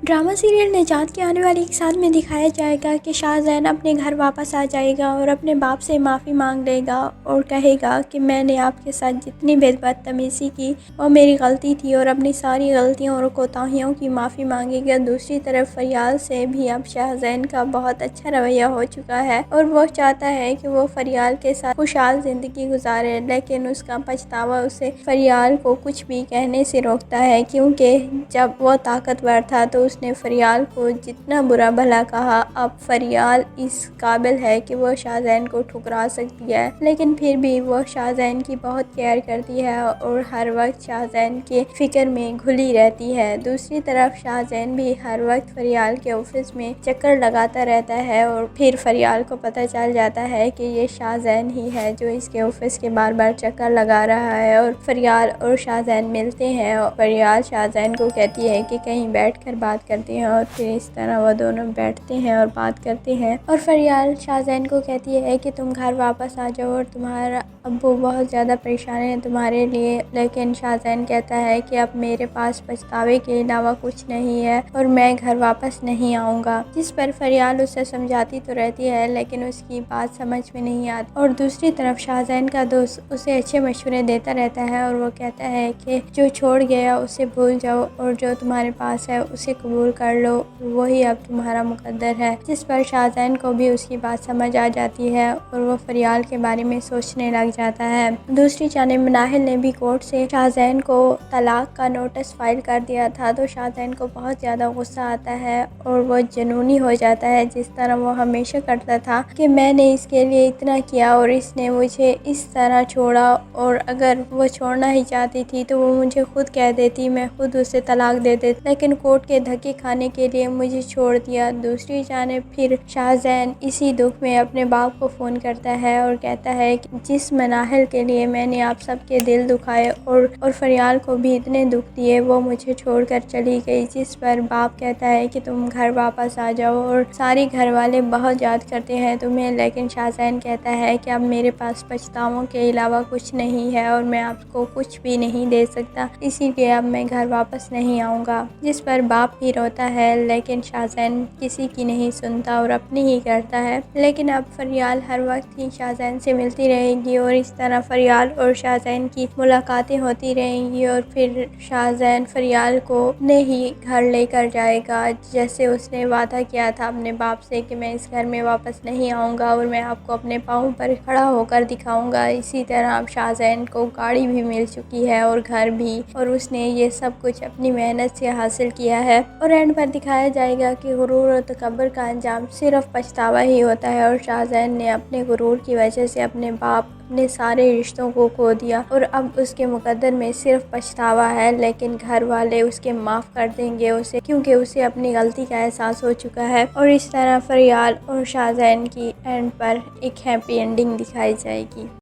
Drama serial نجات کے آنے والی ایک ساتھ میں دکھایا جائے گا کہ شاہزین اپنے گھر واپس آ جائے گا اور اپنے باپ سے معافی مانگ لے گا اور کہے گا کہ میں نے آپ کے ساتھ جتنی بدتمیزی کی وہ میری غلطی تھی اور اپنی ساری غلطیوں اور کوتاہیوں کی معافی مانگے گا۔ دوسری طرف فریال سے بھی اب شاہزین کا بہت اچھا رویہ ہو چکا ہے اور وہ چاہتا ہے کہ وہ فریال کے ساتھ خوشحال زندگی گزارے، لیکن اس کا پچھتاوا اسے فریال کو کچھ بھی کہنے سے روکتا ہے، کیونکہ جب وہ طاقتور تھا تو اس نے فریال کو جتنا برا بھلا کہا۔ اب فریال اس قابل ہے کہ وہ شاہزین کو ٹھکرا سکتی ہے، لیکن پھر بھی وہ شاہزین کی بہت کیئر کرتی ہے اور ہر وقت شاہزین کے فکر میں گھلی رہتی ہے۔ دوسری طرف شاہزین بھی ہر وقت فریال کے آفس میں چکر لگاتا رہتا ہے اور پھر فریال کو پتہ چل جاتا ہے کہ یہ شاہزین ہی ہے جو اس کے آفس کے بار بار چکر لگا رہا ہے، اور فریال اور شاہزین ملتے ہیں اور فریال شاہزین کو کہتی ہے کہ کہیں بیٹھ کر بات کرتے ہیں، اور پھر اس طرح وہ دونوں بیٹھتے ہیں اور بات کرتے ہیں، اور فریال شاہزین کو کہتی ہے کہ تم گھر واپس آ جاؤ اور تمہارا ابو بہت زیادہ پریشان ہیں تمہارے لیے، لیکن شاہزین کہتا ہے کہ اب میرے پاس پچھتاوے کے علاوہ کچھ نہیں ہے اور میں گھر واپس نہیں آؤں گا، جس پر فریال اسے سمجھاتی تو رہتی ہے لیکن اس کی بات سمجھ میں نہیں آتی۔ اور دوسری طرف شاہزین کا دوست اسے اچھے مشورے دیتا رہتا ہے اور وہ کہتا ہے کہ جو چھوڑ گیا اسے بھول جاؤ اور جو تمہارے پاس ہے اسے قبول کر لو، وہی اب تمہارا مقدر ہے، جس پر شاہزین کو بھی اس کی بات سمجھ آ جاتی ہے اور وہ فریال کے بارے میں سوچنے لگ جاتا ہے۔ دوسری جانب مناہل نے بھی کورٹ سے شاہزین کو طلاق کا نوٹس فائل کر دیا تھا، تو شاہزین کو بہت زیادہ غصہ آتا ہے اور وہ جنونی ہو جاتا ہے، جس طرح وہ ہمیشہ کرتا تھا کہ میں نے اس کے لیے اتنا کیا اور اس نے مجھے اس طرح چھوڑا، اور اگر وہ چھوڑنا ہی چاہتی تھی تو وہ مجھے خود کہہ دیتی، میں خود اسے طلاق دے دیتی، لیکن کورٹ کے دھکے کھانے کے لیے مجھے چھوڑ دیا۔ دوسری جانب پھر شاہزین اسی دکھ میں اپنے باپ کو فون کرتا ہے اور کہتا ہے کہ جس مناہل کے لیے میں نے آپ سب کے دل دکھائے اور فریال کو بھی اتنے دکھ دیے وہ مجھے چھوڑ کر چلی گئی، جس پر باپ کہتا ہے کہ تم گھر واپس آ جاؤ اور سارے گھر والے بہت یاد کرتے ہیں تمہیں، لیکن شاہزین کہتا ہے کہ اب میرے پاس پچھتاووں کے علاوہ کچھ نہیں ہے اور میں آپ کو کچھ بھی نہیں دے سکتا، اسی لیے اب میں گھر واپس نہیں آؤں گا، جس پر باپ بھی روتا ہے، لیکن شاہزین کسی کی نہیں سنتا اور اپنی ہی کرتا ہے۔ لیکن اب فریال ہر وقت ہی شاہزین سے ملتی رہے گی اور اس طرح فریال اور شاہزین کی ملاقاتیں ہوتی رہیں گی، اور پھر شاہزین فریال کو اپنے ہی گھر لے کر جائے گا، جیسے اس نے وعدہ کیا تھا اپنے باپ سے کہ میں اس گھر میں واپس نہیں آؤں گا اور میں آپ کو اپنے پاؤں پر کھڑا ہو کر دکھاؤں گا۔ اسی طرح اب شاہزین کو گاڑی بھی مل چکی ہے اور گھر بھی، اور اس نے یہ سب کچھ اپنی محنت سے حاصل کیا ہے، اور اینڈ پر دکھایا جائے گا کہ غرور اور تکبر کا انجام صرف پچھتاوا ہی ہوتا ہے، اور شاہزین نے اپنے غرور کی وجہ سے اپنے باپ اپنے سارے رشتوں کو کھو دیا اور اب اس کے مقدر میں صرف پچھتاوا ہے، لیکن گھر والے اس کے معاف کر دیں گے اسے، کیونکہ اسے اپنی غلطی کا احساس ہو چکا ہے، اور اس طرح فریال اور شاہزین کی اینڈ پر ایک ہیپی اینڈنگ دکھائی جائے گی۔